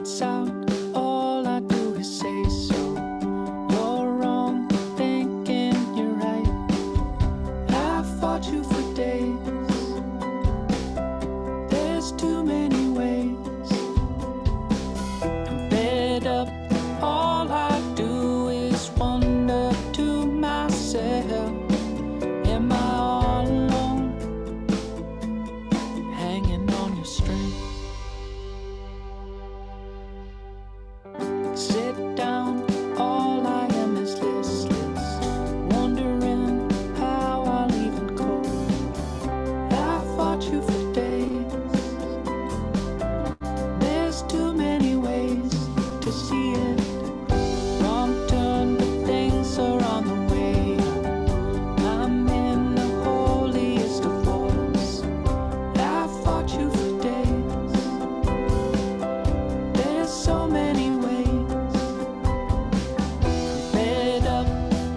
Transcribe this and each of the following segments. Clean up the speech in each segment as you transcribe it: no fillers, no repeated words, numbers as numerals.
lights out, all I do is say so. You're wrong, thinking you're right. I fought you for days. There's too many ways. I'm fed up, all I do is wonder to myself, am I all alone, hanging on your string? Sit down, all I am is listless, wondering how I'll even cope. I fought you for days. There's too many ways to see it. Wrong turn, but things are on the way. I'm in the holiest of wars. I fought you for days. There's so many ways. Fed up,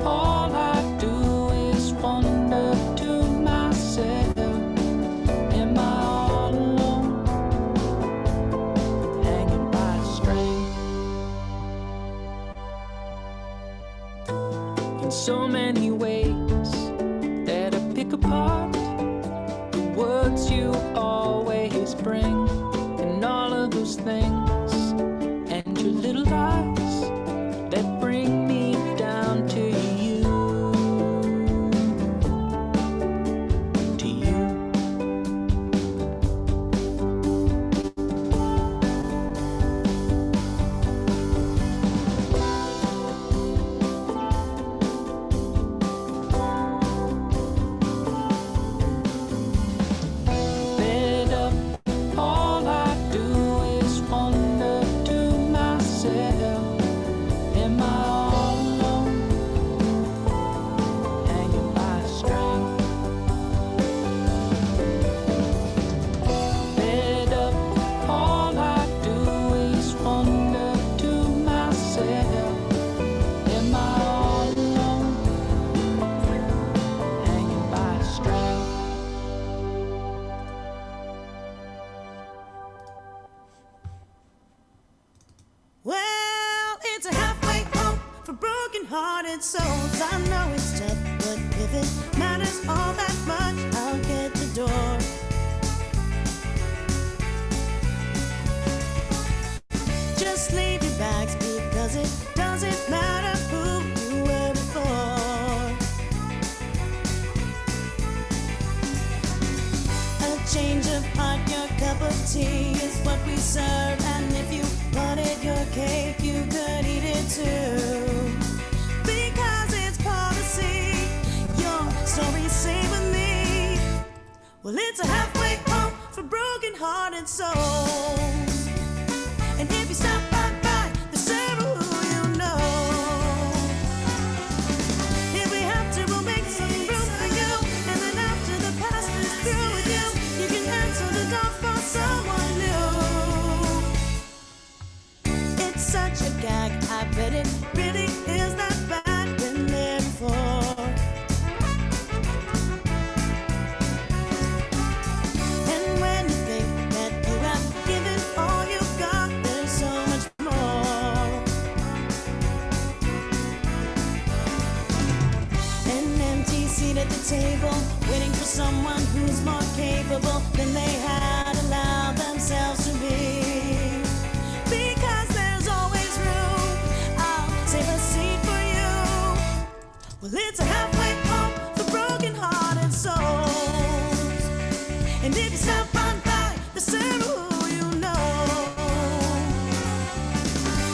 all I do is wonder to myself, am I all alone, hanging by a string? In so many ways that I pick apart the words you always bring, and all of those things, and your little lies that bring me down to you, to you. Fed up, all I do is wonder to myself, am I all alone, hanging by a string? Fed up, all I do is wonder to myself, am I all alone, hanging by a string? Well, it's a halfway hope for broken-hearted souls. I know it's tough, but if it matters all that much, I'll get the door. Just leave your bags, because it doesn't matter who you were before. A change of heart, your cup of tea is what we serve. And if you wanted your cake, you could eat it too. Because it's policy, your story stay with me. Well, it's a halfway home for broken-hearted souls. And if you stop by, the serve who you know. If we have to, we'll make some room for you. And then after the past is through with you, you can answer the door for someone new. It's such a gag, I bet it really is that bad. Been there before. And when you think that you have given all you've got, there's so much more. An empty seat at the table, waiting for someone who's more capable than they had allowed themselves to be. Because there's always room, I'll save a seat for you. Well, it's a halfway home for broken-hearted souls. And if you stop on by, the serve who you know.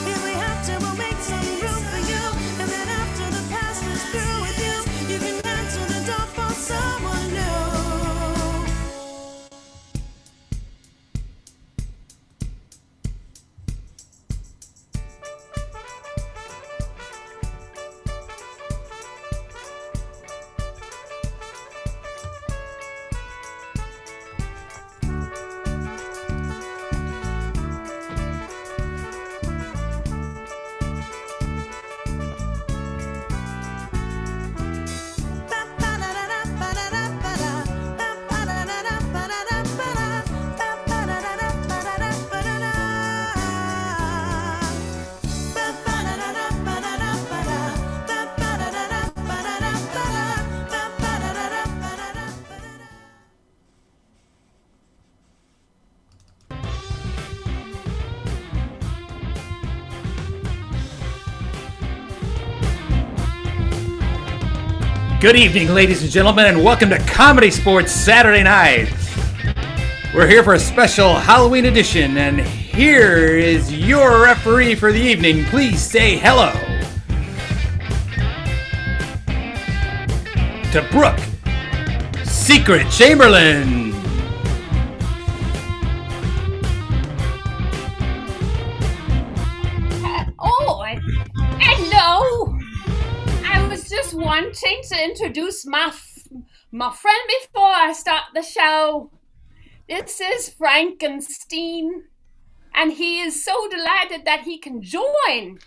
If we have to, we'll make some room for you. And then after the past is through with you, you can answer the door for someone new. Good evening, ladies and gentlemen, and welcome to Comedy Sports Saturday Night. We're here for a special Halloween edition, and here is your referee for the evening. Please say hello to Brooke Secret Chamberlain. Hello. I was just wanting to introduce my friend before I start the show. This is Frankenstein, and he is so delighted that he can join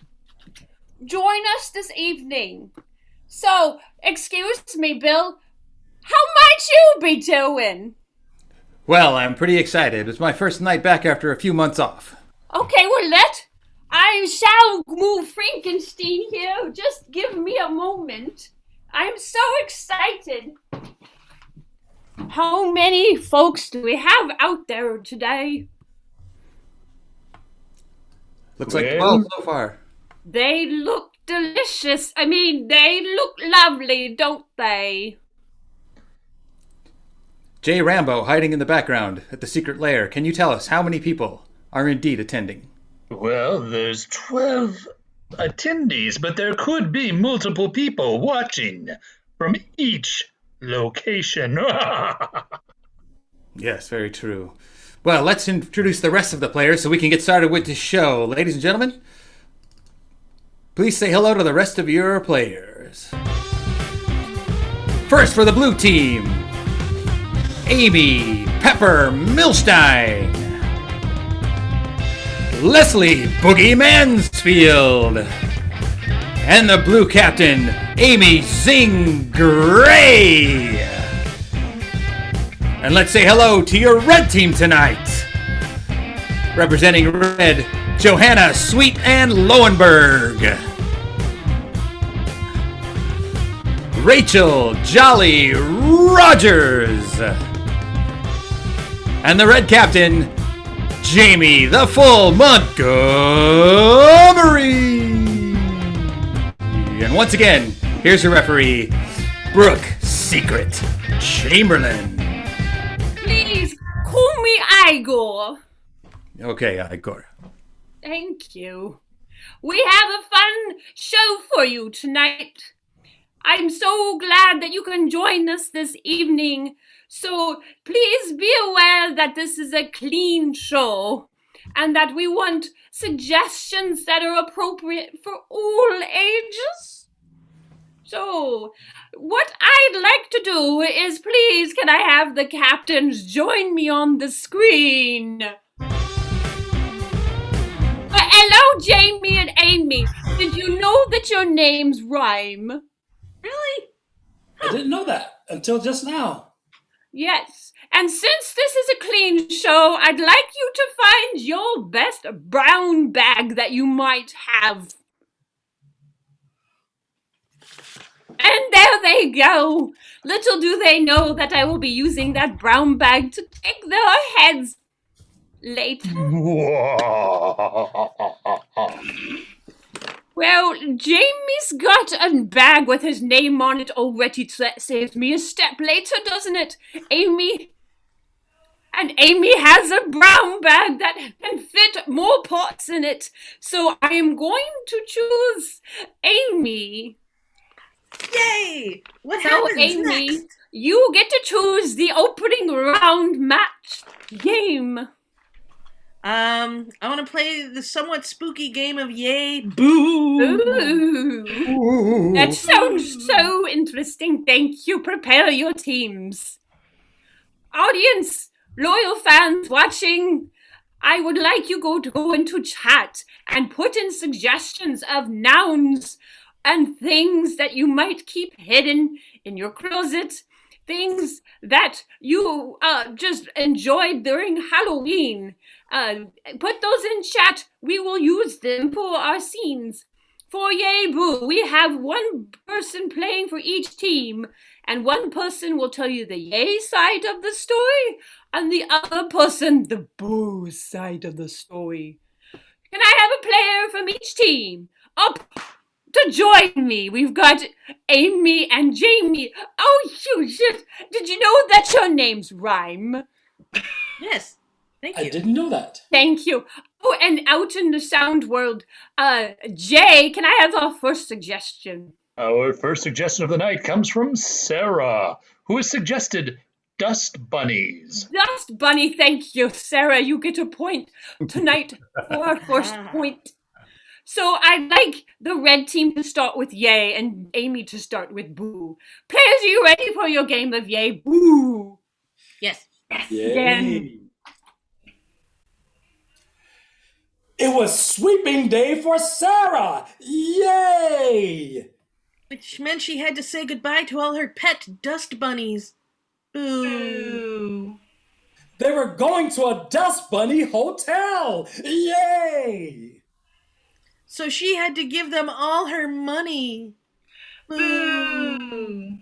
us this evening. So, excuse me, Bill, how might you be doing? Well, I'm pretty excited. It's my first night back after a few months off. Okay, well, I shall move Frankenstein here. Just give me a moment. I'm so excited. How many folks do we have out there today? Looks like 12 so far. They look delicious. I mean, they look lovely, don't they? Jay Rambo hiding in the background at the secret lair. Can you tell us how many people are indeed attending? Well, there's 12 attendees, but there could be multiple people watching from each location. Yes, very true. Well, let's introduce the rest of the players so we can get started with the show. Ladies and gentlemen, please say hello to the rest of your players. First for the blue team, Amy Pepper Milstein, Leslie Boogie Mansfield, and the blue captain, Amy Zing Gray. And let's say hello to your red team tonight. Representing red, Johanna Sweet and Lowenberg, Rachel Jolly Rogers, and the red captain, Jamie the Full Montgomery. And once again, here's your referee, Brooke Secret Chamberlain. Please Call me Igor. Okay, Igor. Thank you. We have a fun show for you tonight. I'm so glad that you can join us this evening. So please be aware that this is a clean show and that we want suggestions that are appropriate for all ages. So what I'd like to do is, please, can I have the captains join me on the screen? Hello, Jamie and Amy. Did you know that your names rhyme? Really? I didn't know that until just now. Yes. And since this is a clean show, I'd like you to find your best brown bag that you might have. And there they go. Little do they know that I will be using that brown bag to take their heads later. Well, Jamie's got a bag with his name on it already. That saves me a step later, doesn't it, Amy? And Amy has a brown bag that can fit more pots in it. So I am going to choose Amy. Yay! What So, happens Amy, next? you get to choose the opening round match game. I want to play the somewhat spooky game of Yay Boo. Ooh. That sounds so interesting. Thank you. Prepare your teams. Audience, loyal fans watching, I would like you to go into chat and put in suggestions of nouns and things that you might keep hidden in your closet, things that you just enjoyed during Halloween. Put those in chat. We will use them for our scenes. For Yay Boo, we have one person playing for each team, and one person will tell you the Yay side of the story, and the other person the Boo side of the story. Can I have a player from each team up to join me? We've got Amy and Jamie. Oh, shit. Did you know that your names rhyme? Yes. Thank I you. didn't know that. Thank you. Oh, and out in the sound world, Jay, can I have our first suggestion? Our first suggestion of the night comes from Sarah, who has suggested dust bunnies. Dust Bunny, thank you. Sarah, you get a point tonight for our first point. So I'd like the red team to start with Yay and Amy to start with Boo. Players, are you ready for your game of Yay Boo? Yes. Yay. Again. It was sweeping day for Sarah. Yay! Which meant she had to say goodbye to all her pet dust bunnies. Boo. They were going to a dust bunny hotel. Yay! So she had to give them all her money. Boo.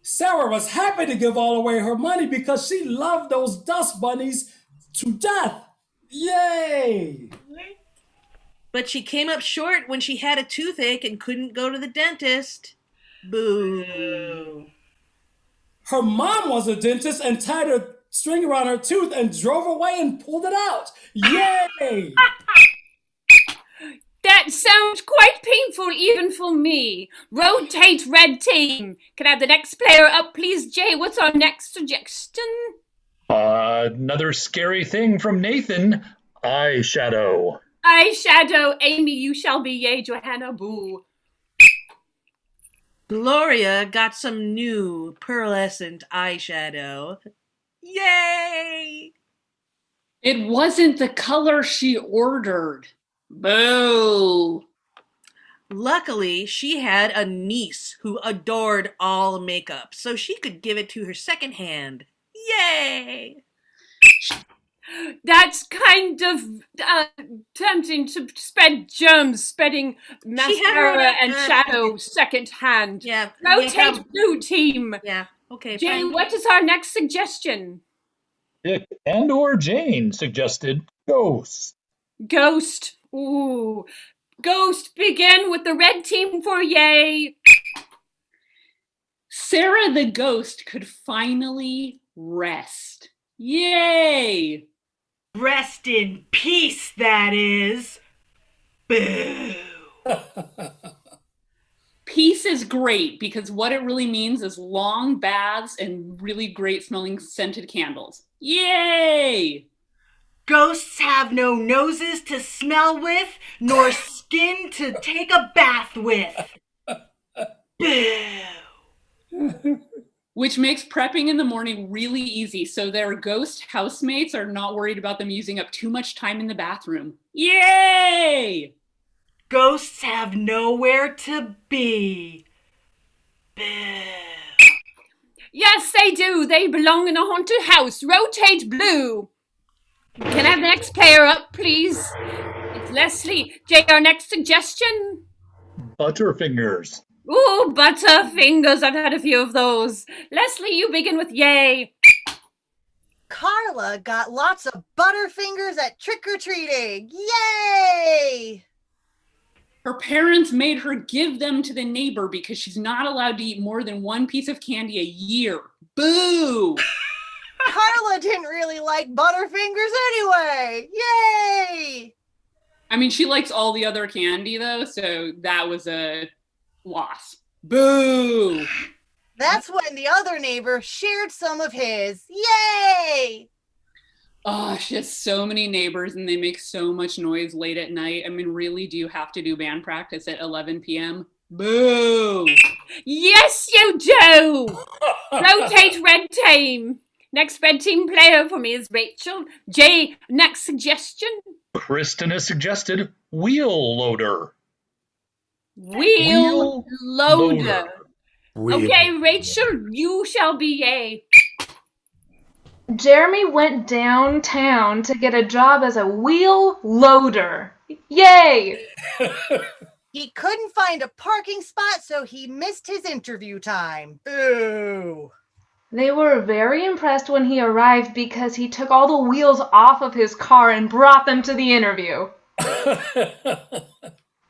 Sarah was happy to give all away her money because she loved those dust bunnies to death. Yay! But she came up short when she had a toothache and couldn't go to the dentist. Boo. Her mom was a dentist and tied a string around her tooth and drove away and pulled it out. Yay! That sounds quite painful even for me. Rotate, red team. Can I have the next player up, please, Jay? What's our next suggestion? Another scary thing from Nathan, eyeshadow. Eyeshadow, Amy, you shall be Yay, Johanna Boo. Gloria got some new pearlescent eyeshadow. Yay! It wasn't the color she ordered. Boo! Luckily, she had a niece who adored all makeup, so she could give it to her second hand. Yay! That's kind of tempting to spread germs, spreading mascara and shadow second hand. Yeah. Rotate, blue team. Yeah. Okay. Jay, fine. what is our next suggestion? Dick and or Jane suggested ghost. Ghost. Ooh. Ghost, begin with the red team for Yay. Sarah the ghost could finally rest. Yay! Rest in peace, that is. Boo. Peace is great because what it really means is long baths and really great smelling scented candles. Yay! Ghosts have no noses to smell with, nor skin to take a bath with. Boo. Which makes prepping in the morning really easy, so their ghost housemates are not worried about them using up too much time in the bathroom. Yay! Ghosts have nowhere to be. Boo. Yes, they do. They belong in a haunted house. Rotate blue. Can I have the next player up, please? It's Leslie. Jay, our next suggestion? Butterfingers. Ooh, Butterfingers. I've had a few of those. Leslie, you begin with yay. Carla got lots of Butterfingers at trick-or-treating. Yay! Her parents made her give them to the neighbor because she's not allowed to eat more than one piece of candy a year. Boo! Carla didn't really like Butterfingers anyway. Yay! I mean, she likes all the other candy, though, so that was a loss. Boo! That's when the other neighbor shared some of his. Yay! Oh, she has so many neighbors and they make so much noise late at night. I mean, really, do you have to do band practice at 11 p.m.? Boo! Yes, you do. Rotate red team. Next red team player for me is Rachel. Jay, next suggestion? Kristen has suggested wheel loader. Wheel loader. Wheel. Okay, Rachel, you shall be yay. Jeremy went downtown to get a job as a wheel loader. Yay! He couldn't find a parking spot, so he missed his interview time. Boo! They were very impressed when he arrived because he took all the wheels off of his car and brought them to the interview.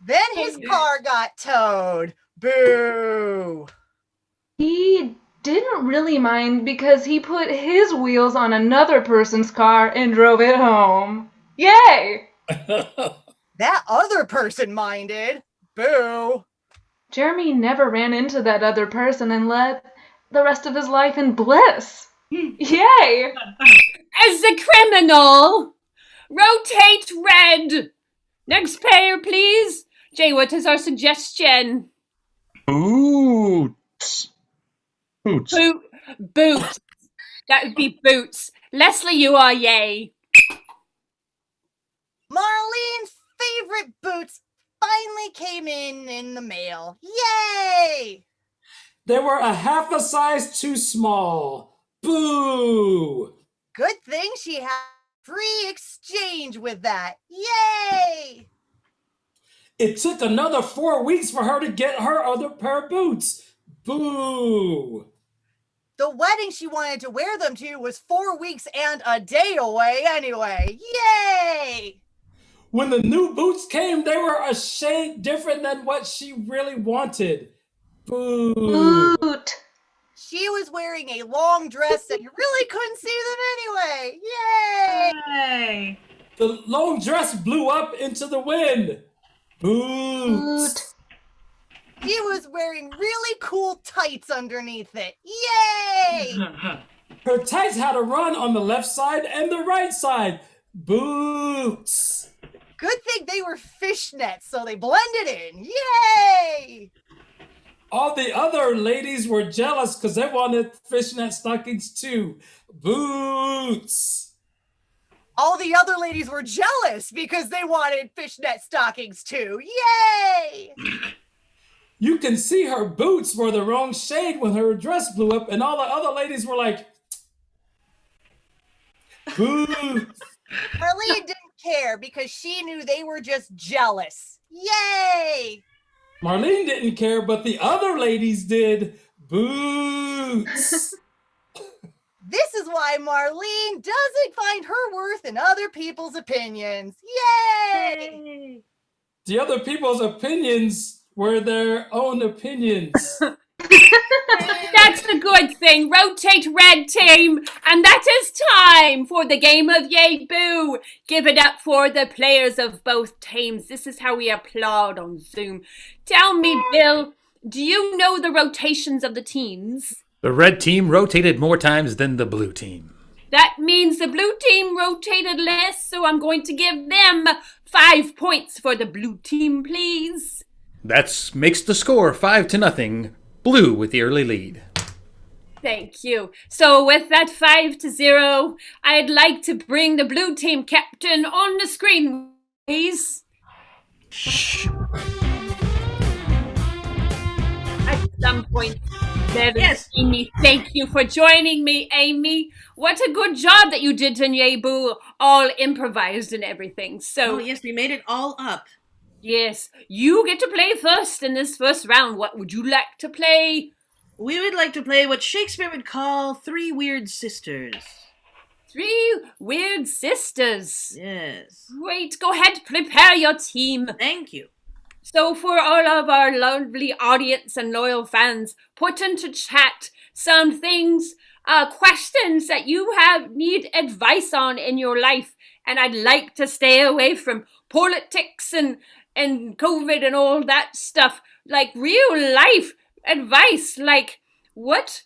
Then his car got towed. Boo! He didn't really mind because he put his wheels on another person's car and drove it home. Yay! That other person minded. Boo! Jeremy never ran into that other person and led the rest of his life in bliss. Yay! As a criminal, rotate red. Next player, please. Jay, what is our suggestion? Boots. Boots. Boots. That would be boots. Leslie, you are yay. Marlene's favorite boots finally came in the mail. Yay! They were a half a size too small. Boo! Good thing she had free exchange with that. Yay! It took another 4 weeks for her to get her other pair of boots. Boo! The wedding she wanted to wear them to was 4 weeks and a day away anyway. Yay! When the new boots came, they were a shade different than what she really wanted. Boo! Boot. She was wearing a long dress and you really couldn't see them anyway. Yay! Yay! The long dress blew up into the wind. Boots! She was wearing really cool tights underneath it. Yay! Her tights had a run on the left side and the right side. Boots! Good thing they were fishnets, so they blended in. Yay! All the other ladies were jealous because they wanted fishnet stockings too. Boots! All the other ladies were jealous because they wanted fishnet stockings too. Yay! You can see her boots were the wrong shade when her dress blew up, and all the other ladies were like, boots! Marlene didn't care because she knew they were just jealous. Yay! Marlene didn't care, but the other ladies did. Boots! This is why Marlene doesn't find her worth in other people's opinions. Yay! The other people's opinions were their own opinions. That's the good thing. Rotate, red team. And that is time for the game of Yay Boo. Give it up for the players of both teams. This is how we applaud on Zoom. Tell me, Bill, do you know the rotations of the teams? The red team rotated more times than the blue team. That means the blue team rotated less, so I'm going to give them 5 points for the blue team, please. That makes the score 5-0. Blue with the early lead. Thank you. So with that 5-0, I'd like to bring the blue team captain on the screen, please. At some point, Yes. Amy, thank you for joining me, Amy. What a good job that you did in Yebu, all improvised and everything. So, Oh, yes, we made it all up. yes, you get to play first in this first round. What would you like to play? We would like to play what Shakespeare would call Three Weird Sisters. 3 Weird Sisters. Yes. Great, go ahead, prepare your team. Thank you. So for all of our lovely audience and loyal fans, put into chat some things, questions that you need advice on in your life. And I'd like to stay away from politics and COVID and all that stuff. Like real life advice, like what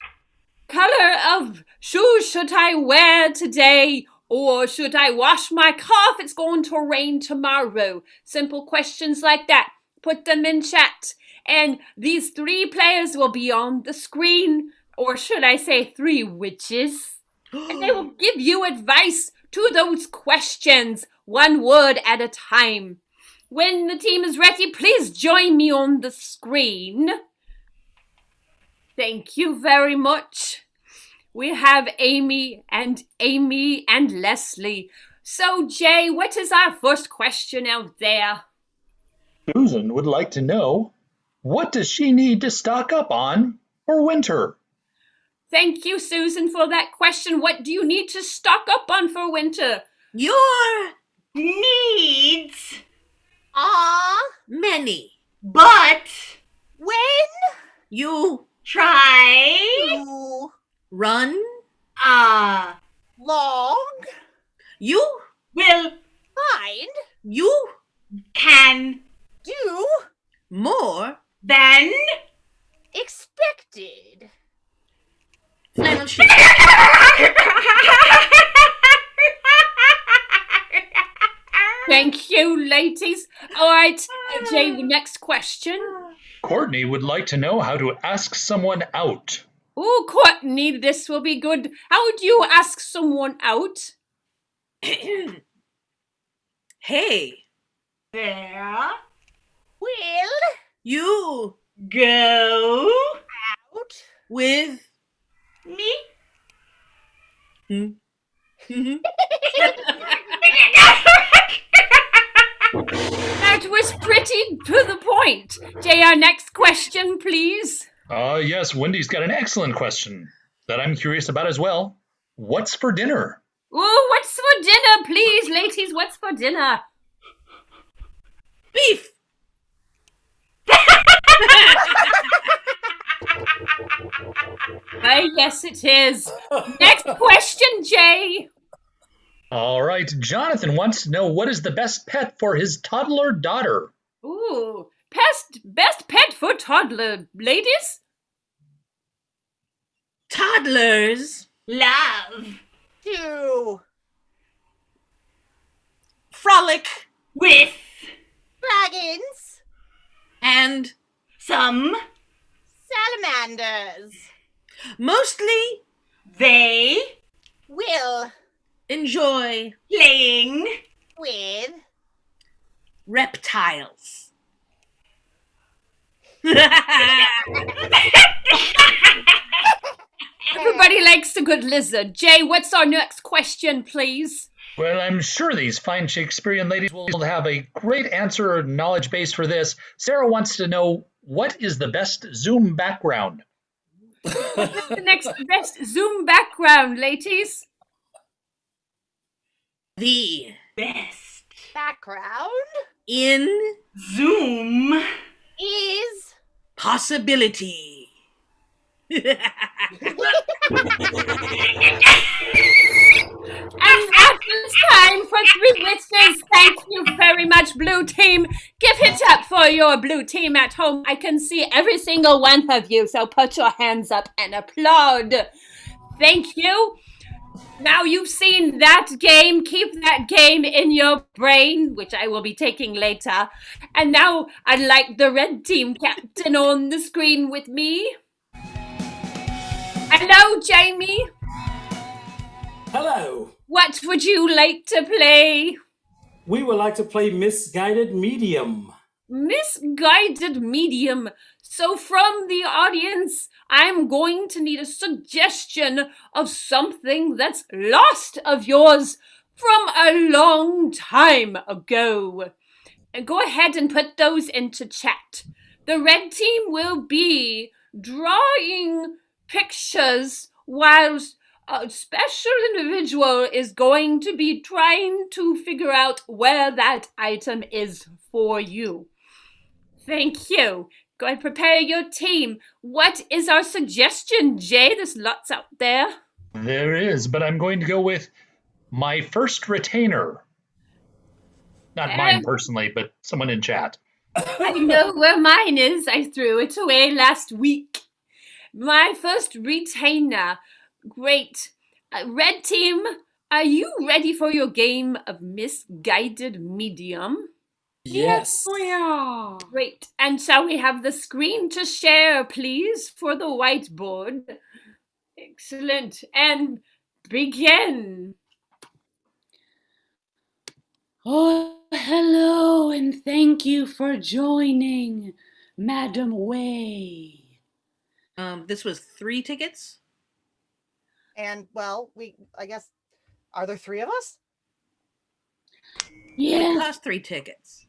color of shoes should I wear today? Or should I wash my car if it's going to rain tomorrow? Simple questions like that. Put them in chat. And these 3 players will be on the screen. Or should I say 3 witches? And they will give you advice to those questions, 1 word at a time. When the team is ready, please join me on the screen. Thank you very much. We have Amy and Leslie. So, Jay, what is our first question out there? Susan would like to know, what does she need to stock up on for winter? Thank you, Susan, for that question. What do you need to stock up on for winter? Your needs Ah, many, but when you try to run, long you will find you can do more than expected. flannel shirt. Thank you, ladies. All right, Jay, next question. Courtney would like to know how to ask someone out. Oh, Courtney, this will be good. How do you ask someone out? Hey, There will you go out with me. That was pretty to the point. Jay, our next question, please. Yes, Wendy's got an excellent question that I'm curious about as well. What's for dinner? Oh, what's for dinner, please, ladies? What's for dinner? beef. Why, yes, it is. Next question, Jay. All right, Jonathan wants to know what is the best pet for his toddler daughter? Ooh, best pet for toddler, ladies? Toddlers Love to frolic with dragons and some salamanders. mostly They will enjoy playing with reptiles. Everybody likes a good lizard. Jay, what's our next question, please? Well, I'm sure these fine Shakespearean ladies will have a great answer or knowledge base for this. Sarah wants to know, what is the best Zoom background? What's the next best Zoom background, ladies? The best background in Zoom is possibility. And that is time for Three Witches. Thank you very much, Blue Team. Give it up for your Blue Team at home. I can see every single one of you, so put your hands up and applaud. Thank you. Now you've seen that game, keep that game in your brain, which I will be taking later. And now I'd like the red team captain on the screen with me. Hello, Jamie. Hello. What would you like to play? We would like to play Misguided Medium. Misguided Medium. So from the audience, I'm going to need a suggestion of something that's lost of yours from a long time ago. And go ahead and put those into chat. The red team will be drawing pictures whilst a special individual is going to be trying to figure out where that item is for you. Thank you. Go ahead, prepare your team. What is our suggestion, Jay? There's lots out there. There is, but I'm going to go with my first retainer. Not mine personally, but someone in chat. I know where mine is. I threw it away last week. My first retainer. Great. Red team, are you ready for your game of Misguided Medium? Yes. Oh, yeah. Great. And shall we have the screen to share, please, for the whiteboard? Excellent. And begin. Oh, hello, and thank you for joining, Madam Way. This was 3 tickets? And well, I guess, are there 3 of us? It cost 3 tickets.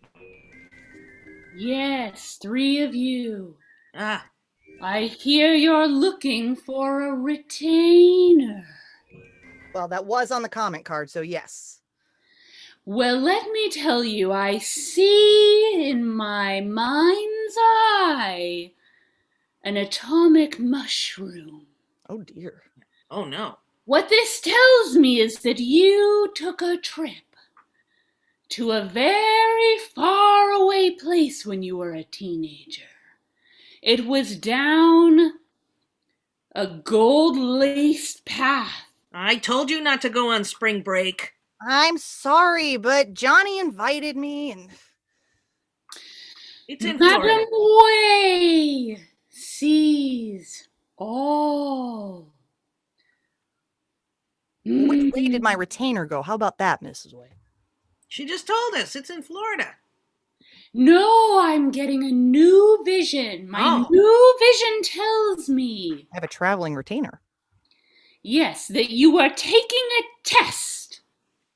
Yes, 3 of you. Ah. I hear you're looking for a retainer. Well, that was on the comment card, so yes. Well, let me tell you, I see in my mind's eye an atomic mushroom. Oh, dear. Oh, no. What this tells me is that you took a trip to a very far away place when you were a teenager. It was down a gold-laced path. I told you not to go on spring break. I'm sorry, but Johnny invited me and... It's in Madam Florida. Way sees all. Which way did my retainer go? How about that, Mrs. Way? She just told us it's in Florida. No, I'm getting a new vision. My new vision tells me. I have a traveling retainer. Yes, that you are taking a test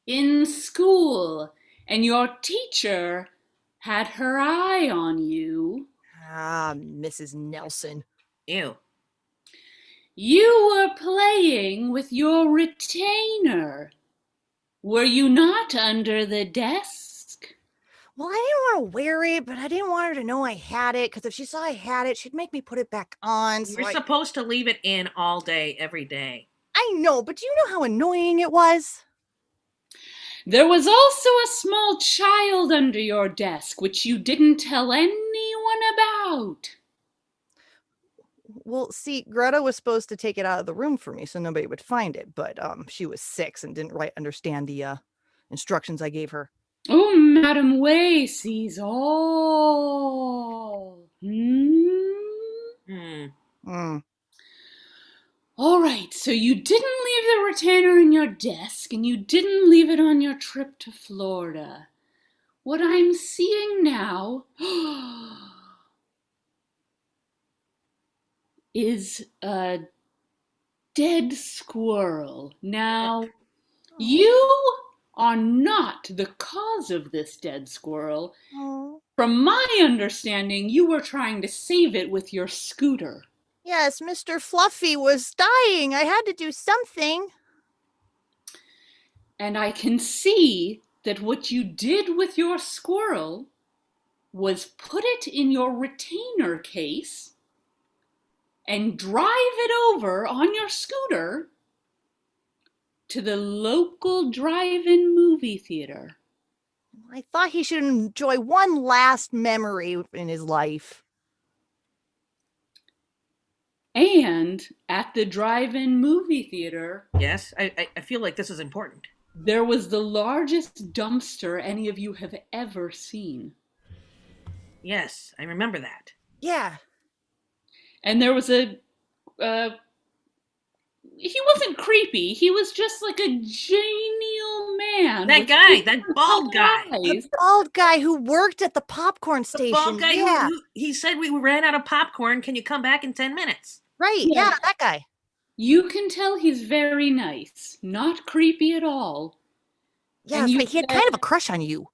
in school, and your teacher had her eye on you. Ah, Mrs. Nelson. Ew. You were playing with your retainer. Were you not under the desk? Well, I didn't want to wear it, but I didn't want her to know I had it, because if she saw I had it, she'd make me put it back on. So You're supposed to leave it in all day, every day. I know, but do you know how annoying it was? There was also a small child under your desk, which you didn't tell anyone about. Well, see, Greta was supposed to take it out of the room for me so nobody would find it, but she was 6 and didn't understand the instructions I gave her. Oh, Madam Way sees all. All right, so you didn't leave the retainer in your desk, and you didn't leave it on your trip to Florida. What I'm seeing now is a dead squirrel. Now, you are not the cause of this dead squirrel. From my understanding, you were trying to save it with your scooter. Yes, Mr. Fluffy was dying. I had to do something. And I can see that what you did with your squirrel was put it in your retainer case and drive it over on your scooter to the local drive-in movie theater. I thought he should enjoy one last memory in his life. And at the drive-in movie theater, Yes, I feel like this is important. there was the largest dumpster any of you have ever seen. Yes, I remember that. Yeah. And there was he wasn't creepy. He was just like a genial man. That with guy, big that bald guy. eyes. The bald guy who worked at the popcorn The station. bald guy yeah. who he said we ran out of popcorn. Can you come back in 10 minutes? Right. Yeah. Yeah, that guy. You can tell he's very nice, not creepy at all. Yeah, And you he had said- kind of a crush on you.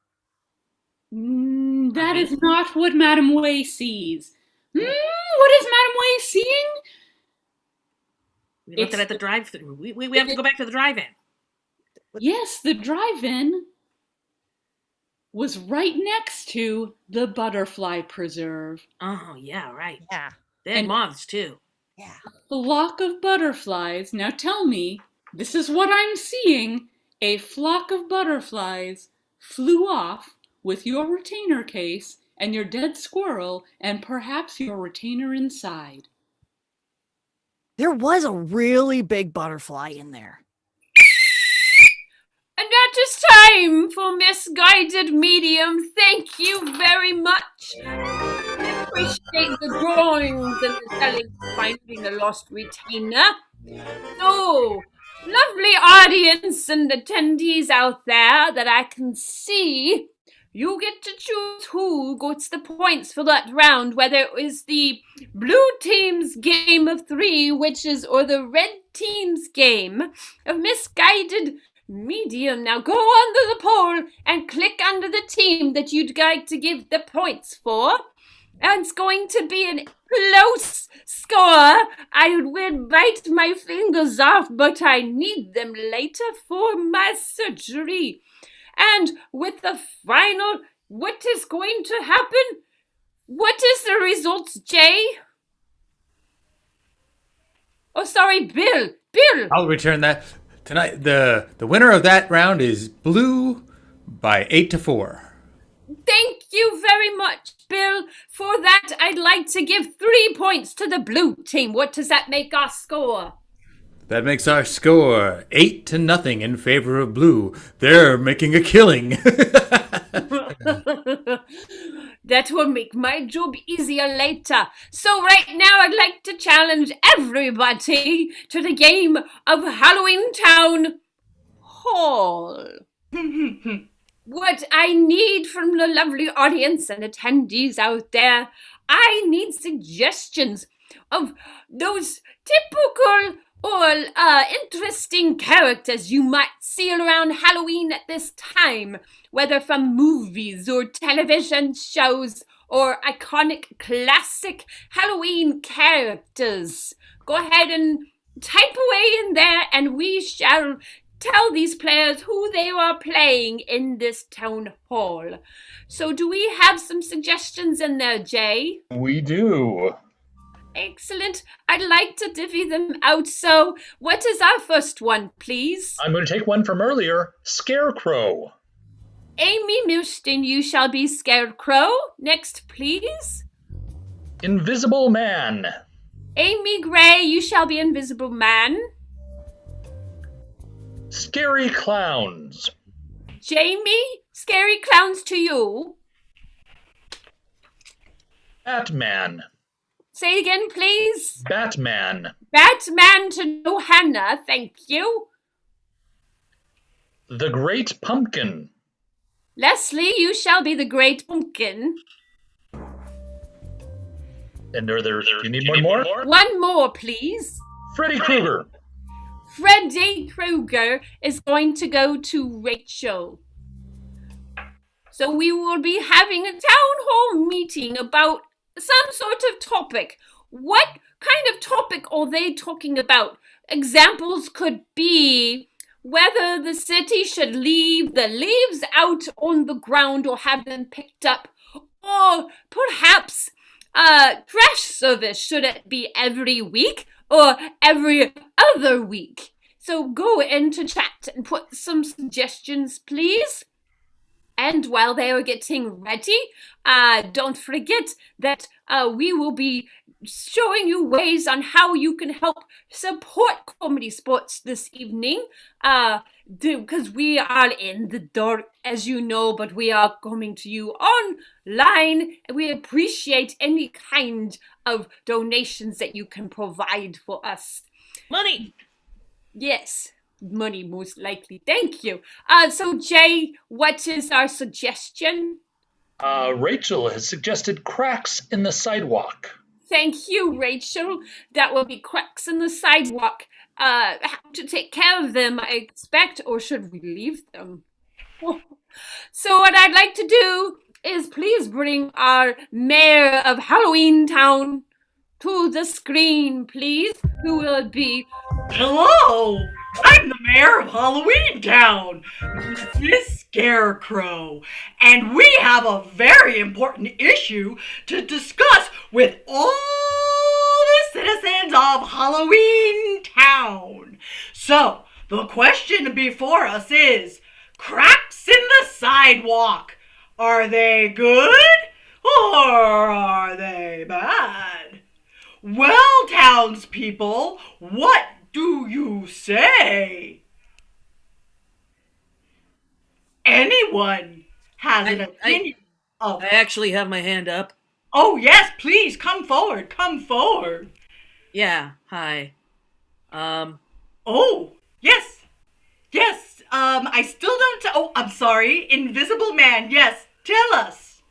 That is not what Madame Wei sees. What is Madame Wei seeing? We left it at the drive-thru. We have to go back to the drive-in. Yes, the drive-in was right next to the butterfly preserve. Oh, yeah, right. Yeah. They had And- moths, too. Yeah. Flock of butterflies. Now tell me, this is what I'm seeing. A flock of butterflies flew off with your retainer case and your dead squirrel and perhaps your retainer inside. There was a really big butterfly in there. And that is time for Misguided Medium. Thank you very much. I appreciate the drawings and the telling of finding a lost retainer. So, lovely audience and attendees out there that I can see, you get to choose who gets the points for that round, whether it is the blue team's game of 3 witches or the red team's game of Misguided Medium. Now go under the poll and click under the team that you'd like to give the points for. And it's going to be a close score. I would bite my fingers off, but I need them later for my surgery. And with the final, what is going to happen? What is the results, Jay? Oh, sorry, Bill. Bill. I'll return that. Tonight, the winner of that round is blue by 8-4. Thank you very much, Bill. For that, I'd like to give 3 points to the blue team. What does that make our score? That makes our score 8-0 in favor of blue. They're making a killing. That will make my job easier later. So right now I'd like to challenge everybody to the game of Halloween Town Hall. What I need from the lovely audience and attendees out there, I need suggestions of those typical or interesting characters you might see around Halloween at this time, whether from movies or television shows or iconic classic Halloween characters. Go ahead and type away in there and we shall tell these players who they are playing in this town hall. So do we have some suggestions in there, Jay? We do. Excellent. I'd like to divvy them out. So what is our first one, please? I'm going to take one from earlier, Scarecrow. Amy Milston, you shall be Scarecrow. Next, please. Invisible Man. Amy Gray, you shall be Invisible Man. Scary Clowns. Jamie, Scary Clowns to you. Batman. Say again, please. Batman. Batman to Johanna, thank you. The Great Pumpkin. Leslie, you shall be the Great Pumpkin. And do you need one more? One more, please. Freddy Krueger. Freddy Krueger is going to go to Rachel. So we will be having a town hall meeting about some sort of topic. What kind of topic are they talking about? Examples could be whether the city should leave the leaves out on the ground or have them picked up, or perhaps trash service? Should it be every week or every other week? So go into chat and put some suggestions, please. And while they are getting ready, don't forget that we will be showing you ways on how you can help support Comedy Sports this evening. Because we are in the dark, as you know, but we are coming to you online. And we appreciate any kind of donations that you can provide for us. Money! Yes. Money, most likely. Thank you. So Jay, what is our suggestion? Rachel has suggested cracks in the sidewalk. Thank you, Rachel. That will be cracks in the sidewalk. How to take care of them, I expect, or should we leave them? So what I'd like to do is please bring our mayor of Halloween Town to the screen, please. Who will it be? Hello! I'm the mayor of Halloween Town, Miss Scarecrow, and we have a very important issue to discuss with all the citizens of Halloween Town. So, the question before us is, cracks in the sidewalk, are they good or are they bad? Well, townspeople, what do you say? Anyone has an opinion? I actually have my hand up. Oh, yes, please, come forward, come forward. Yeah, hi. Oh, yes, I still don't, oh, I'm sorry, Invisible Man, yes, tell us.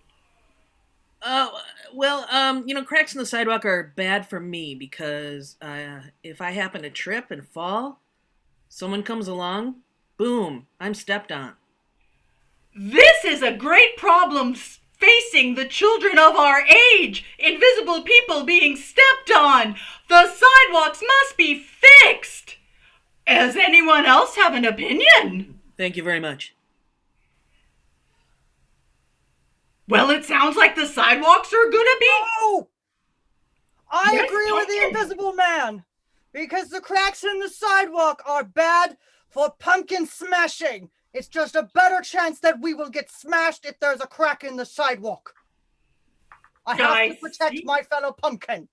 Cracks in the sidewalk are bad for me because if I happen to trip and fall, someone comes along, boom, I'm stepped on. This is a great problem facing the children of our age. Invisible people being stepped on. The sidewalks must be fixed. Does anyone else have an opinion? Thank you very much. Well, it sounds like the sidewalks are gonna be... Oh! I Yes, agree with the okay. Invisible Man. Because the cracks in the sidewalk are bad for pumpkin smashing. It's just a better chance that we will get smashed if there's a crack in the sidewalk. I have to protect my fellow pumpkin.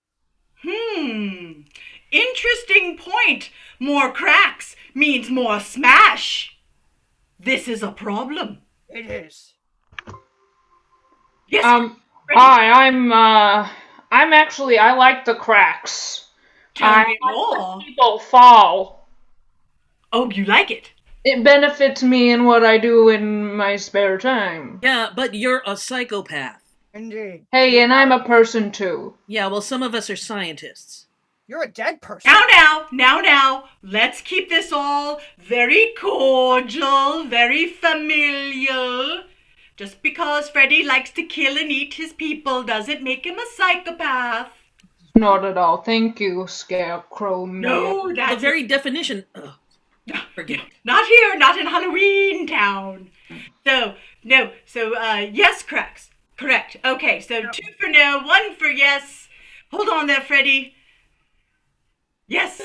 Interesting point. More cracks means more smash. This is a problem. It is. Yes. Hi, I like the cracks. Tell me more. When people fall. Oh, you like it? It benefits me in what I do in my spare time. Yeah, but you're a psychopath. Indeed. Hey, and I'm a person too. Yeah, well, some of us are scientists. You're a dead person. Now. Let's keep this all very cordial, very familiar. Just because Freddy likes to kill and eat his people doesn't make him a psychopath. Not at all. Thank you, Scarecrow. No, that's the very definition. Ugh. Forget it. Not here, not in Halloween Town. Yes, cracks. Correct. Okay, so 2 for no, 1 for yes. Hold on there, Freddy. Yes.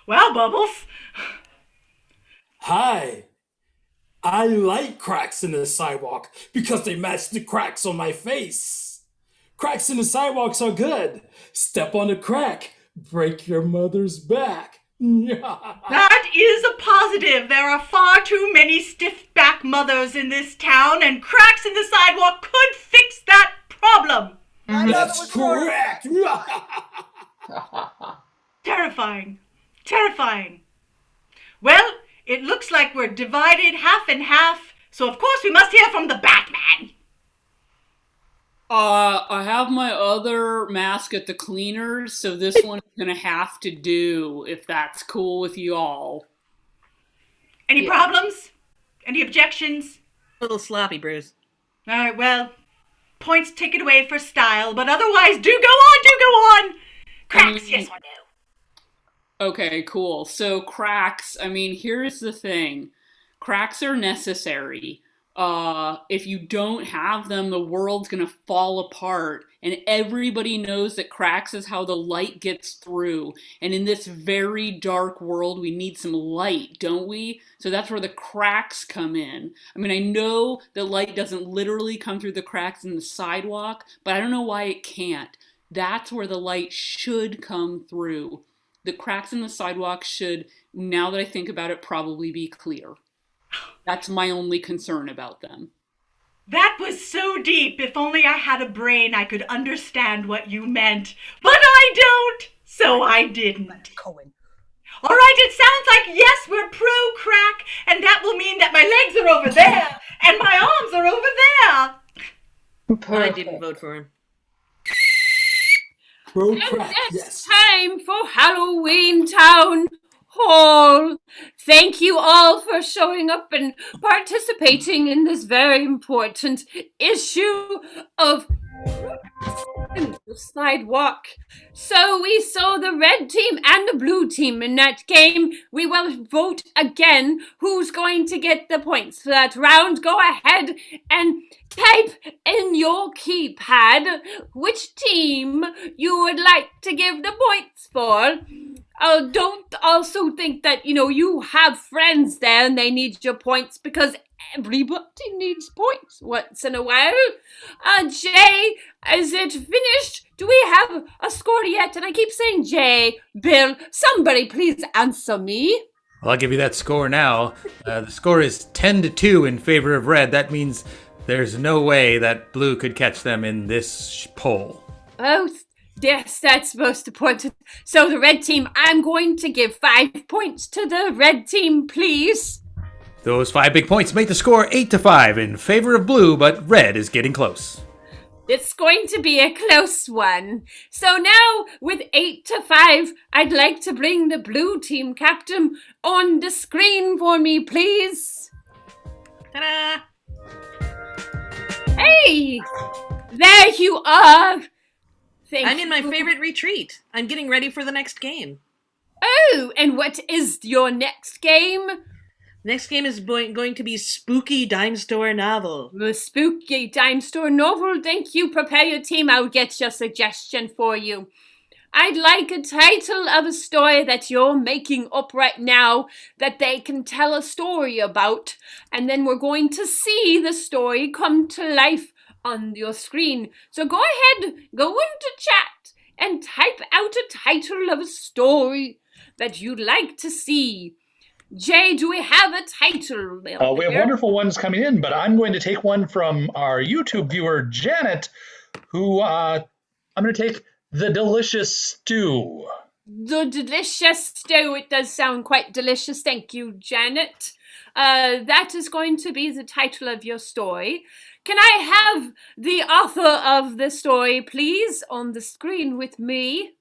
Well, Bubbles. Hi. I like cracks in the sidewalk because they match the cracks on my face. Cracks in the sidewalks are good. Step on a crack, break your mother's back. That is a positive. There are far too many stiff-back mothers in this town, and cracks in the sidewalk could fix that problem. That's correct. Terrifying. Well, it looks like we're divided half and half, so of course we must hear from the Batman. I have my other mask at the cleaners, so this one's gonna have to do, if that's cool with you all. Any problems? Any objections? A little sloppy, Bruce. All right, well, points taken away for style, but otherwise, do go on. Cracks, yes or no? Okay, cool. So cracks, here's the thing. Cracks are necessary. if you don't have them, the world's gonna fall apart. And everybody knows that cracks is how the light gets through. And in this very dark world, we need some light, don't we? So that's where the cracks come in. I mean, I know that light doesn't literally come through the cracks in the sidewalk, but I don't know why it can't. That's where the light should come through. The cracks in the sidewalk should, now that I think about it, probably be clear. That's my only concern about them. That was so deep. If only I had a brain, I could understand what you meant. But I don't, so I didn't. Cohen. All right, it sounds like, yes, we're pro-crack, and that will mean that my legs are over there, and my arms are over there. I didn't vote for him. Pro And crack, it's yes. time for Halloween Town Hall. Thank you all for showing up and participating in this very important issue of the sidewalk. So we saw the red team and the blue team in that game. We will vote again who's going to get the points for that round. Go ahead and type in your keypad which team you would like to give the points for. Don't also think that, you have friends there and they need your points, because everybody needs points once in a while. Jay, is it finished? Do we have a score yet? And I keep saying Jay, Bill, somebody please answer me. Well, I'll give you that score now. The score is 10-2 in favor of red. That means there's no way that blue could catch them in this poll. Oh, yes, that's most important. So the red team, I'm going to give 5 points to the red team, please. Those 5 big points make the score 8-5 in favor of blue, but red is getting close. It's going to be a close one. So now, with 8-5, I'd like to bring the blue team captain on the screen for me, please. Ta-da! Hey! There you are! I'm in my favorite retreat. I'm getting ready for the next game. Oh, and what is your next game? Next game is going to be Spooky Dime Store Novel. The Spooky Dime Store Novel. Thank you. Prepare your team. I'll get your suggestion for you. I'd like a title of a story that you're making up right now that they can tell a story about. And then we're going to see the story come to life on your screen. So go ahead, go into chat and type out a title of a story that you'd like to see. Jay, do we have a title? We have wonderful ones coming in, but I'm going to take one from our YouTube viewer, Janet, who I'm going to take The Delicious Stew. The Delicious Stew. It does sound quite delicious. Thank you, Janet. That is going to be the title of your story. Can I have the author of the story, please, on the screen with me?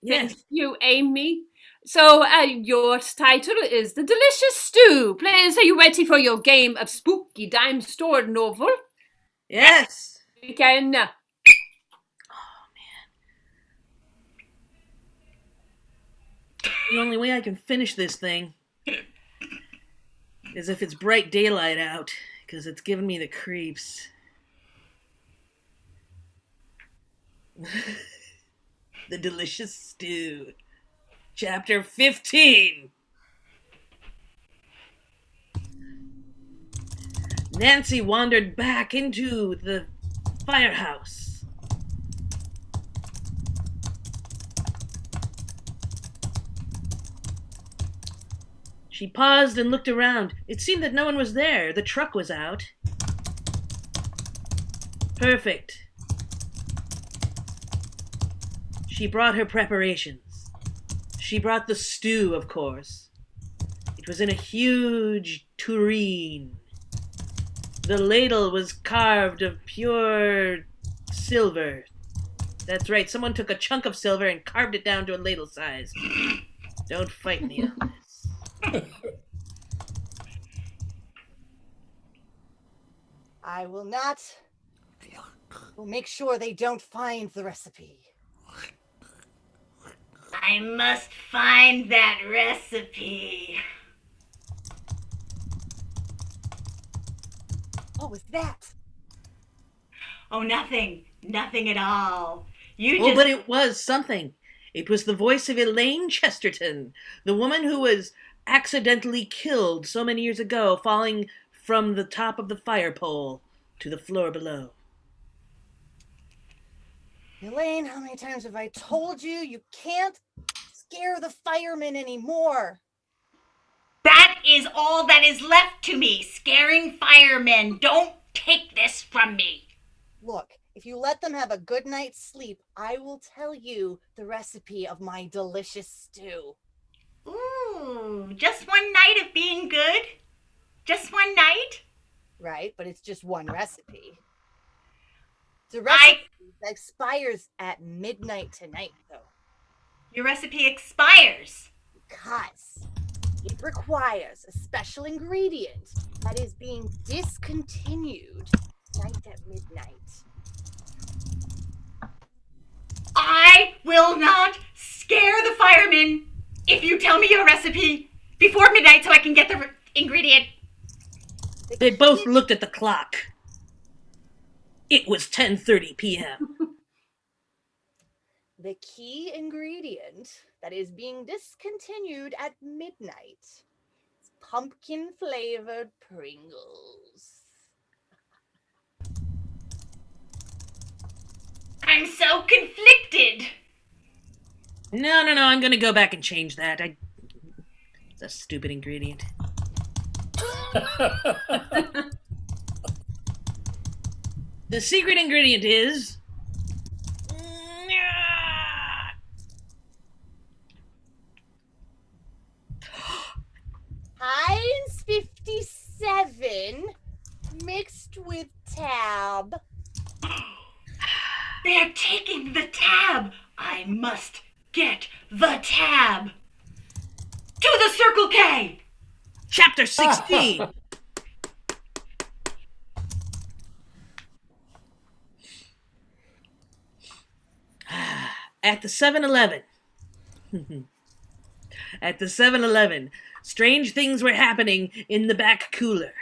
Yes. Thank you, Amy. So, your title is The Delicious Stew. Players, are you ready for your game of Spooky Dime Store Novel? Yes. We can... The only way I can finish this thing is if it's bright daylight out, because it's giving me the creeps. The Delicious Stew. Chapter 15. Nancy wandered back into the firehouse. She paused and looked around. It seemed that no one was there. The truck was out. Perfect. She brought her preparations. She brought the stew, of course. It was in a huge tureen. The ladle was carved of pure silver. That's right, someone took a chunk of silver and carved it down to a ladle size. Don't fight me on this. I will not. We'll make sure they don't find the recipe. I must find that recipe. What was that? Oh, nothing. Nothing at all. You Oh, just... but it was something. It was the voice of Elaine Chesterton, the woman who was accidentally killed so many years ago, falling from the top of the fire pole to the floor below. Elaine, how many times have I told you you can't scare the firemen anymore? That is all that is left to me, scaring firemen. Don't take this from me. Look, if you let them have a good night's sleep, I will tell you the recipe of my delicious stew. Ooh, just one night of being good? Just one night? Right, but it's just one recipe. The recipe that expires at midnight tonight, though. Your recipe expires. Because it requires a special ingredient that is being discontinued tonight at midnight. I will not scare the firemen if you tell me your recipe before midnight so I can get the ingredient. They both looked at the clock. It was 10:30 p.m. The key ingredient that is being discontinued at midnight is pumpkin-flavored Pringles. I'm so conflicted. No, I'm gonna go back and change that. It's a stupid ingredient. The secret ingredient is... Heinz 57 mixed with tab. They're taking the tab. I must get the tab. To the Circle K. Chapter 16. At the 7-Eleven. At the 7-Eleven, strange things were happening in the back cooler.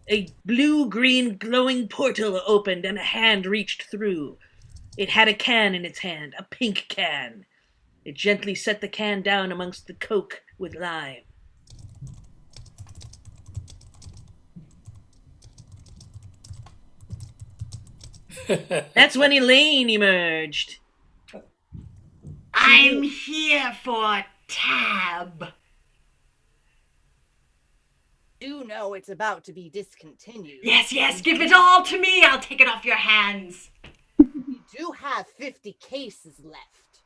A blue-green glowing portal opened and a hand reached through. It had a can in its hand, a pink can. It gently set the can down amongst the Coke with lime. That's when Elaine emerged. I'm here for tab. Do know it's about to be discontinued. Yes, give it all to me. I'll take it off your hands. You do have 50 cases left.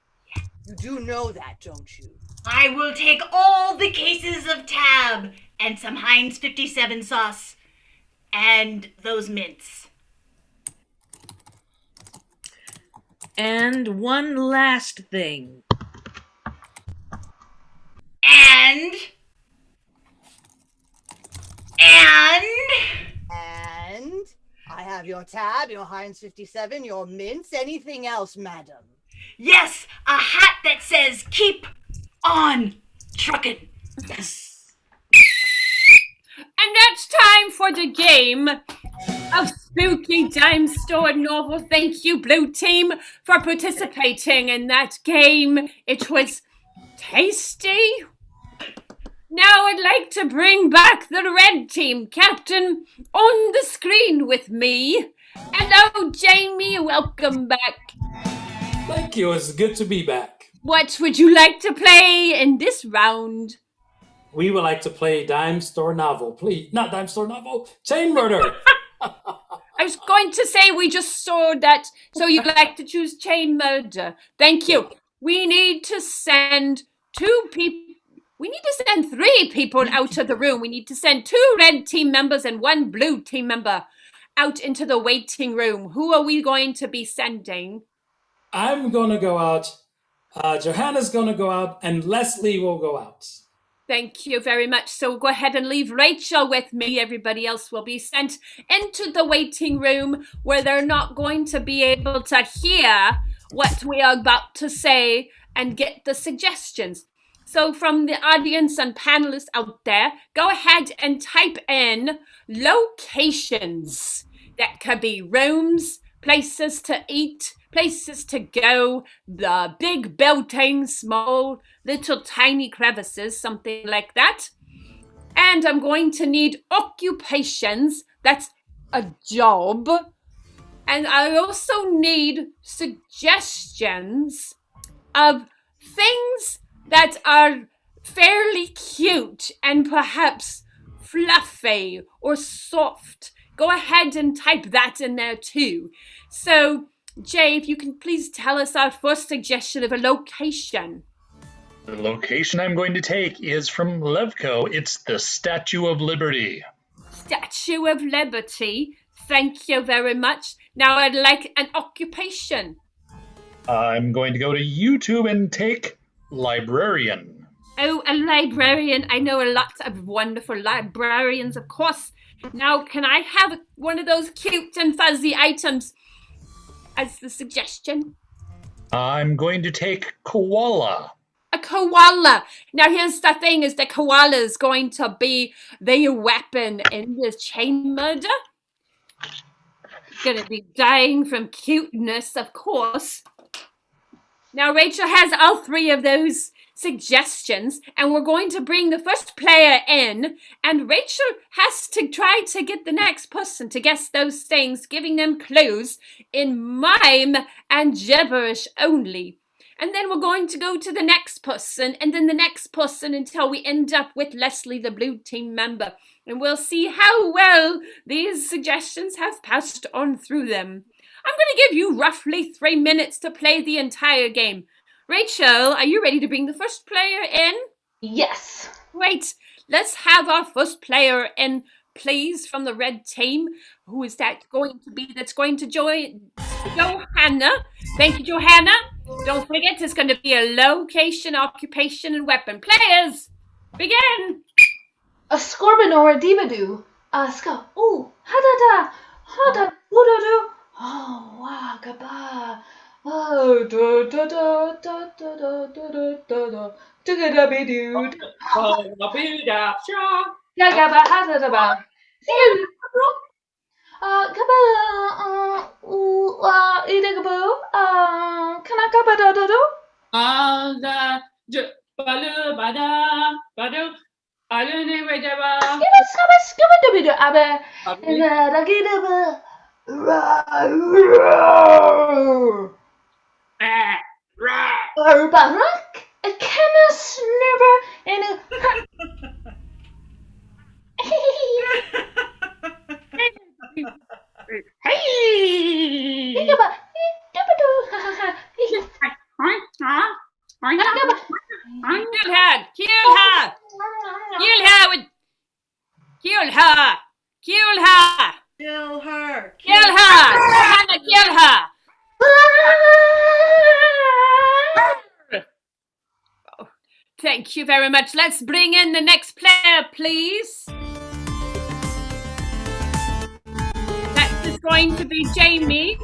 You do know that, don't you? I will take all the cases of tab and some Heinz 57 sauce and those mints. And one last thing. And I have your tab, your Heinz 57, your mints, anything else, madam? Yes, a hat that says keep on truckin'. Yes. And that's time for the game of Spooky Dime Store Novel. Thank you, Blue Team, for participating in that game. It was tasty. Now I'd like to bring back the Red Team captain on the screen with me. Hello, Jamie. Welcome back. Thank you. It's good to be back. What would you like to play in this round? We would like to play Dime Store Novel. Please, not Dime Store Novel, Chain Murder. I was going to say we just saw that, so you'd like to choose Chain Murder. Thank you. We need to send 2 people. We need to send 3 people out of the room. We need to send 2 red team members and 1 blue team member out into the waiting room. Who are we going to be sending? I'm going to go out. Johanna's going to go out, and Leslie will go out. Thank you very much. So go ahead and leave Rachel with me. Everybody else will be sent into the waiting room where they're not going to be able to hear what we are about to say and get the suggestions. So from the audience and panelists out there, go ahead and type in locations. That could be rooms, places to eat, places to go, the big buildings, small, little tiny crevices, something like that. And I'm going to need occupations. That's a job. And I also need suggestions of things that are fairly cute and perhaps fluffy or soft. Go ahead and type that in there too. So, Jay, if you can please tell us our first suggestion of a location. The location I'm going to take is from Levco. It's the Statue of Liberty. Statue of Liberty. Thank you very much. Now I'd like an occupation. I'm going to go to YouTube and take librarian. Oh, a librarian. I know a lot of wonderful librarians, of course. Now, can I have one of those cute and fuzzy items as the suggestion? I'm going to take koala. A koala. Now, here's the thing, is the koala is going to be the weapon in this chain murder. Gonna be dying from cuteness, of course. Now, Rachel has all three of those suggestions, and we're going to bring the first player in, and Rachel has to try to get the next person to guess those things, giving them clues in mime and gibberish only. And then we're going to go to the next person, and then the next person, until we end up with Leslie, the blue team member. And we'll see how well these suggestions have passed on through them. I'm going to give you roughly 3 minutes to play the entire game. Rachel, are you ready to bring the first player in? Yes. Great. Let's have our first player in, please, from the red team. Who is that going to be? That's going to join Johanna. Thank you, Johanna. Don't forget, it's going to be a location, occupation, and weapon. Players, begin. A Scorbinor Dibadoo. Ska. Ooh. Ha-da-da. Ha-da. Doo-doo-doo. Oh, wow. Gaba. Oh, do-do-do-do-do-do-do-do-do. Do-ga-da-be-doo. Ya-ga-ba. Ha-da-da-ba. See you. Gaba. Idagaboo. Kanaka-ba-da-da-do. Skibba-skibba-skibba-doo-doo. Abba. Da-da-gi-da-ba. Barak, a kenna snurber, and a Kill her. Thank you very much. Let's bring in the next player, please. That is going to be Jamie.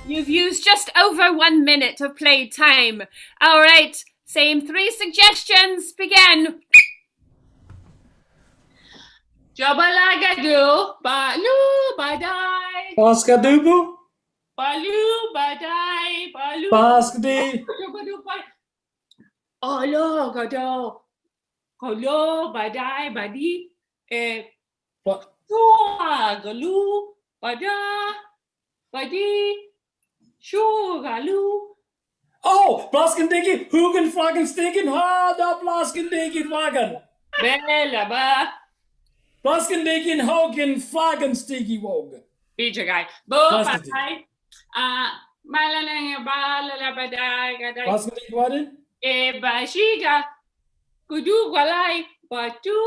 You've used just over 1 minute of play time. All right, same 3 suggestions. Begin. Jabalagadu, balu badai. Baskadubu, Balu badai, balu. Baskadi, Olo gado. Kolo badai badi. Tua galu bada. Badi. Shu galu. Oh, Blaskendiki, Hugen, Flaggen, Stinken, ha, da Blaskendiki, Wagen. Bella ba. Blaskendiki, Hogan, Flaggen, Stinky, Wogen. Bija guy. Bo badai. Malalanga balala badai gadai. Blaskendiki, what in? Bashiga. Kudu galai. Batu.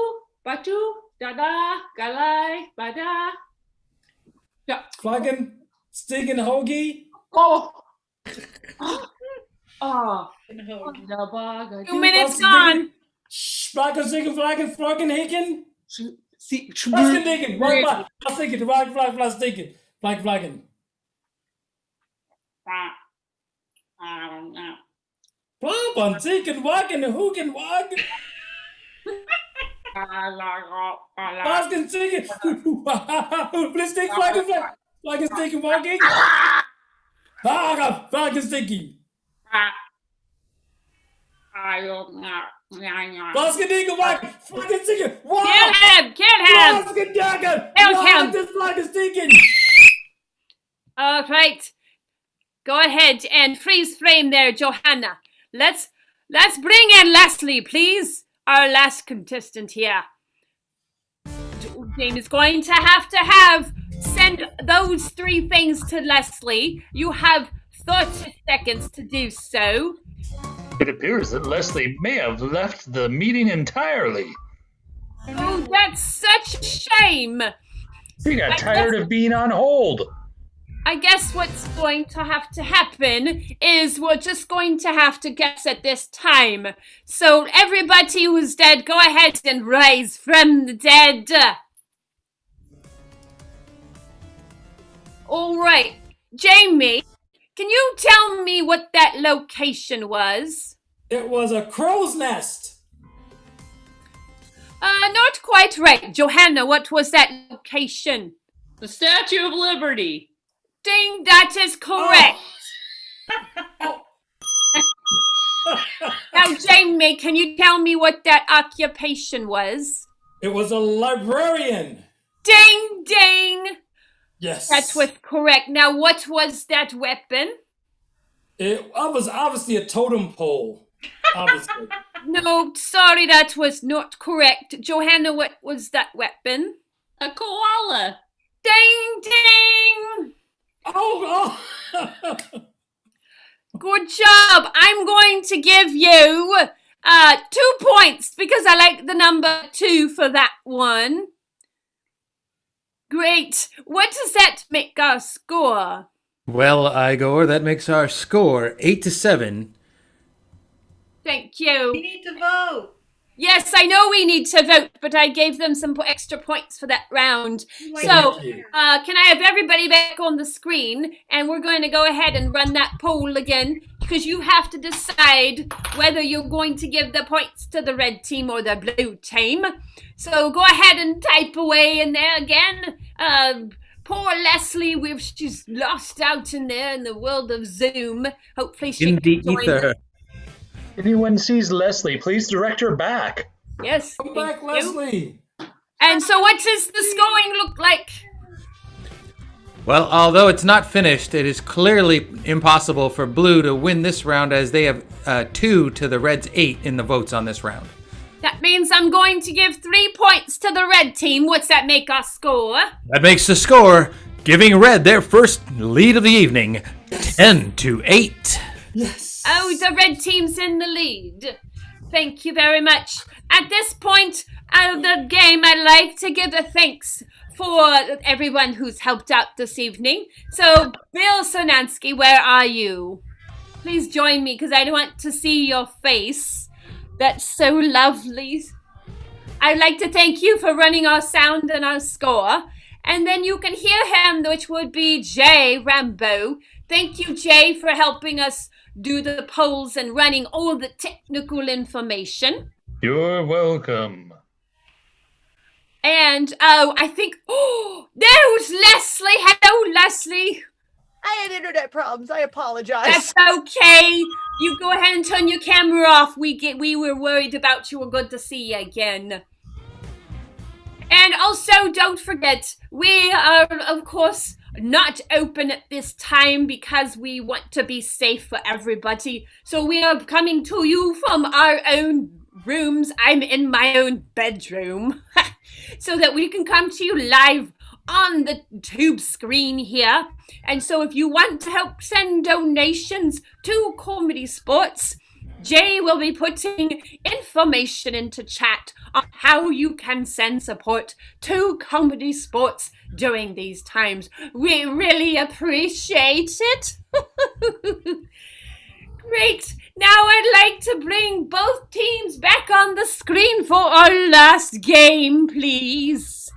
Dada. Galai. Bada. Yeah. Flaggen, Stinken, Hoagie. Oh. 2 minutes gone. Flaggen, Stinken, Flaggen, Hicken. Blaskendiki, Rock, Stinken, Rock, Stinken, Flaggen. I don't know. Plum, Up on Teak and Walk and Hook and Walk. Boston singing. Please take flag and flag. Flag is taking walking. Flag is taking. Boston taking walk. Flag is taking. Kill him! Boston dagger. Kill him! This flag is taking. All right. Go ahead and freeze frame there, Johanna. Let's bring in Leslie, please. Our last contestant here. Jane is going to have send those 3 things to Leslie. You have 30 seconds to do so. It appears that Leslie may have left the meeting entirely. Oh, that's such a shame. She got tired of being on hold. I guess what's going to have to happen is we're just going to have to guess at this time. So everybody who's dead, go ahead and rise from the dead. All right. Jamie, can you tell me what that location was? It was a crow's nest. Not quite right. Johanna, what was that location? The Statue of Liberty. Ding, that is correct. Now, Jamie, can you tell me what that occupation was? It was a librarian. Ding, ding. Yes. That was correct. Now, what was that weapon? It was obviously a totem pole. Obviously. No, sorry, that was not correct. Johanna, what was that weapon? A koala. Ding, ding. Oh. Good job. I'm going to give you 2 points because I like the number 2 for that one. Great. What does that make our score? Well, Igor, that makes our score 8-7. Thank you. We need to vote. Yes, I know we need to vote, but I gave them some extra points for that round. So, can I have everybody back on the screen? And we're going to go ahead and run that poll again, because you have to decide whether you're going to give the points to the red team or the blue team. So go ahead and type away in there again. Poor Leslie, she's lost out in there in the world of Zoom. Hopefully she In the can join ether. us. Anyone sees Leslie, please direct her back. Yes. Come back, thank you. Leslie. And so what does the scoring look like? Well, although it's not finished, it is clearly impossible for Blue to win this round as they have 2 to the Reds' 8 in the votes on this round. That means I'm going to give 3 points to the red team. What's that make our score? That makes the score, giving Red their first lead of the evening, 10-8. Yes. Oh, the red team's in the lead. Thank you very much. At this point of the game, I'd like to give a thanks for everyone who's helped out this evening. So, Bill Sonansky, where are you? Please join me because I want to see your face. That's so lovely. I'd like to thank you for running our sound and our score. And then you can hear him, which would be Jay Rambo. Thank you, Jay, for helping us do the polls and running all the technical information. You're welcome. And, I think, there's Leslie. Hello, Leslie. I had internet problems. I apologize. That's okay. You go ahead and turn your camera off. We were worried about you. We're good to see you again. And also, don't forget, we are, of course, not open at this time because we want to be safe for everybody. So we are coming to you from our own rooms. I'm in my own bedroom. So that we can come to you live on the tube screen here. And so if you want to help send donations to ComedySportz, Jay will be putting information into chat on how you can send support to ComedySportz during these times. We really appreciate it. Great. Now I'd like to bring both teams back on the screen for our last game, please.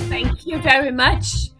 Thank you very much.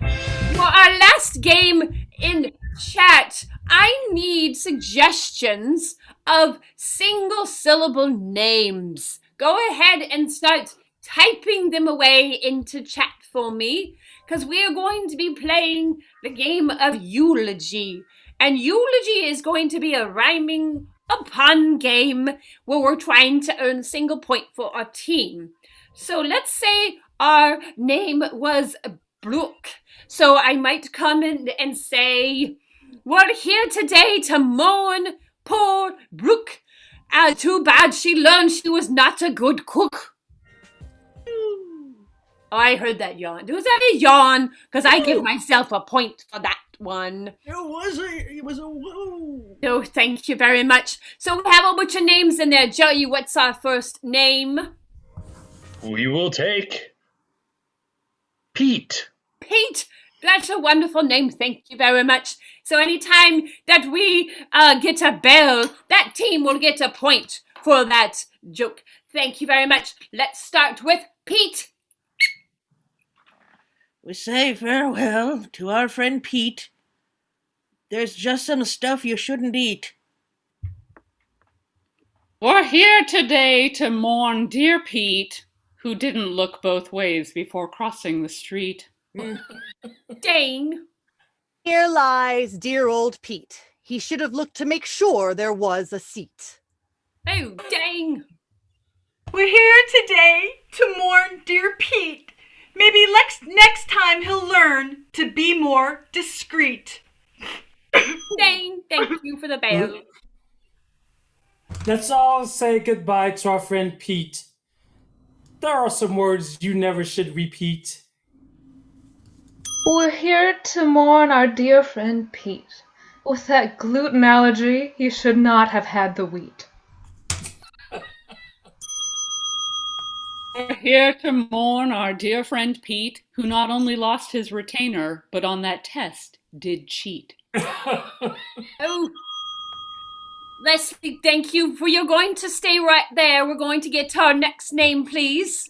For our last game in chat, I need suggestions of single syllable names. Go ahead and start typing them away into chat for me, because we are going to be playing the game of eulogy. And eulogy is going to be a rhyming, a pun game where we're trying to earn a single point for our team. So let's say our name was Brooke. So I might come in and say, we're here today to mourn poor Brooke. Too bad she learned she was not a good cook. Oh, I heard that yawn. Was that a yawn? Because I give myself a point for that one. It was a whoa. Oh, thank you very much. So we have a bunch of names in there. Joey, what's our first name? We will take Pete. Pete. That's a wonderful name. Thank you very much. So anytime that we get a bell, that team will get a point for that joke. Thank you very much. Let's start with Pete. We say farewell to our friend Pete. There's just some stuff you shouldn't eat. We're here today to mourn dear Pete, who didn't look both ways before crossing the street. Dang. Here lies dear old Pete. He should have looked to make sure there was a seat. Oh, dang. We're here today to mourn dear Pete. Maybe next time he'll learn to be more discreet. Dang. Thank you for the bell. Let's all say goodbye to our friend Pete. There are some words you never should repeat. We're here to mourn our dear friend Pete. With that gluten allergy, he should not have had the wheat. We're here to mourn our dear friend Pete, who not only lost his retainer, but on that test did cheat. Oh, Leslie, thank you for you're going to stay right there. We're going to get to our next name, please.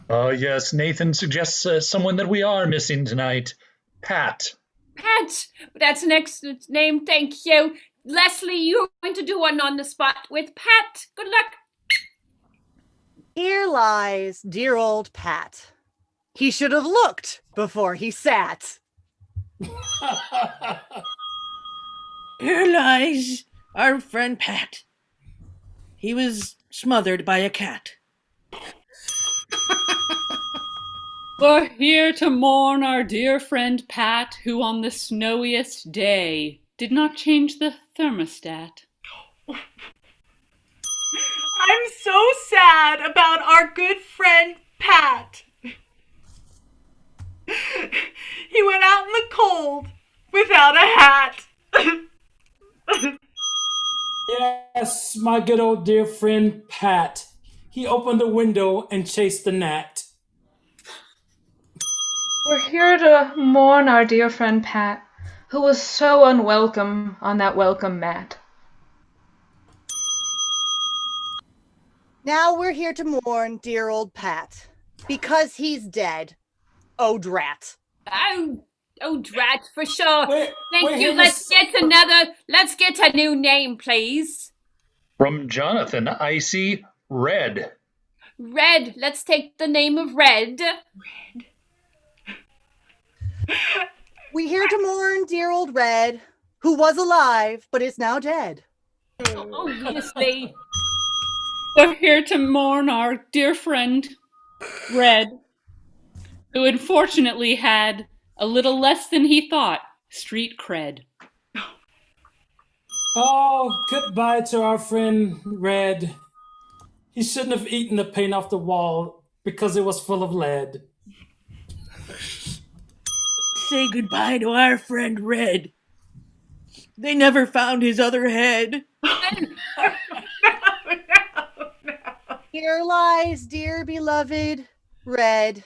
Yes, Nathan suggests someone that we are missing tonight. Pat. Pat, that's an excellent name. Thank you. Leslie, you're going to do one on the spot with Pat. Good luck. Here lies dear old Pat. He should have looked before he sat. Here lies our friend Pat. He was smothered by a cat. We're here to mourn our dear friend Pat, who on the snowiest day did not change the thermostat. I'm so sad about our good friend Pat. He went out in the cold without a hat. Yes, my good old dear friend Pat. He opened the window and chased the gnat. We're here to mourn our dear friend Pat, who was so unwelcome on that welcome mat. Now we're here to mourn dear old Pat. Because he's dead. Oh, drat. Oh, drat, for sure. We're Thank you. here Let's get a new name, please. From Jonathan, I see Red. Red. Let's take the name of Red. We here to mourn dear old Red, who was alive but is now dead. Obviously. We're here to mourn our dear friend Red, who unfortunately had a little less than he thought street cred. Oh, goodbye to our friend Red. He shouldn't have eaten the paint off the wall because it was full of lead. Say goodbye to our friend Red. They never found his other head. Here lies dear beloved Red.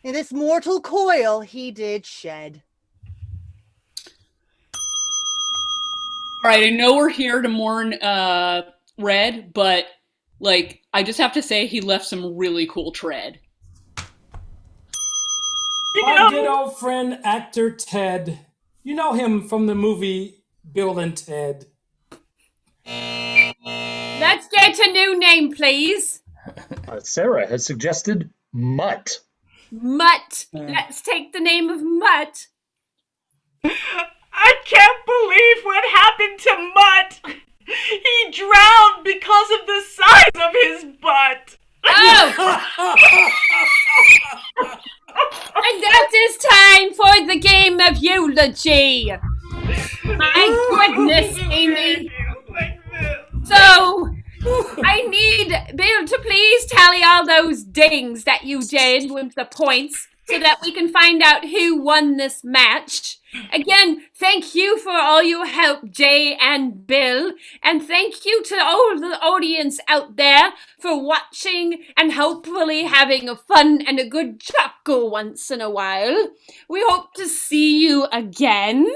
In this mortal coil he did shed. All right, I know we're here to mourn Red, but I just have to say he left some really cool tread. My good old friend actor Ted. You know him from the movie Bill and Ted. Let's get a new name, please. Sarah has suggested Mutt. Mutt. Let's take the name of Mutt. I can't believe what happened to Mutt. He drowned because of the size of his butt. Oh! And that is time for the game of eulogy. My goodness, Amy. So, I need Bill to please tally all those dings that you did with the points so that we can find out who won this match. Again, thank you for all your help, Jay and Bill. And thank you to all the audience out there for watching and hopefully having a fun and a good chuckle once in a while. We hope to see you again.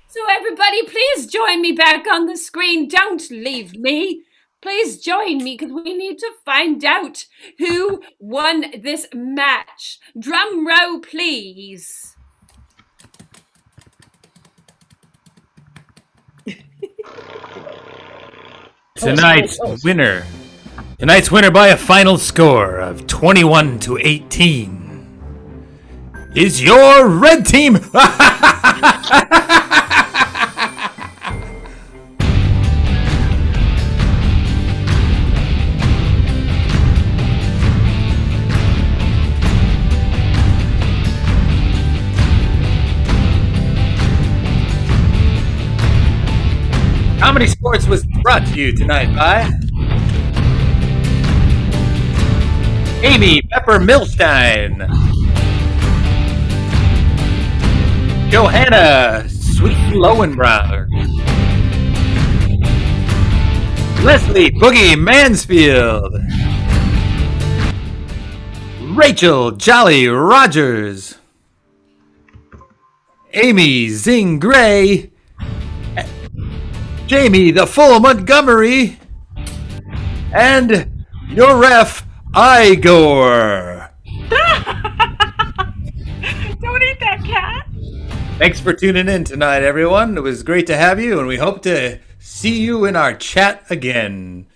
So everybody, please join me back on the screen. Don't leave me. Please join me because we need to find out who won this match. Drum roll, please. Tonight's winner by a final score of 21-18 is your red team. Comedy Sports was brought to you tonight by Amy Pepper Milstein, Johanna Sweet Lowenbrower, Leslie Boogie Mansfield, Rachel Jolly Rogers, Amy Zing Gray, Jamie the Full Montgomery, and your ref, Igor. Don't eat that cat. Thanks for tuning in tonight, everyone. It was great to have you, and we hope to see you in our chat again.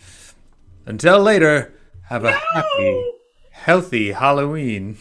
Until later, have a happy, healthy Halloween.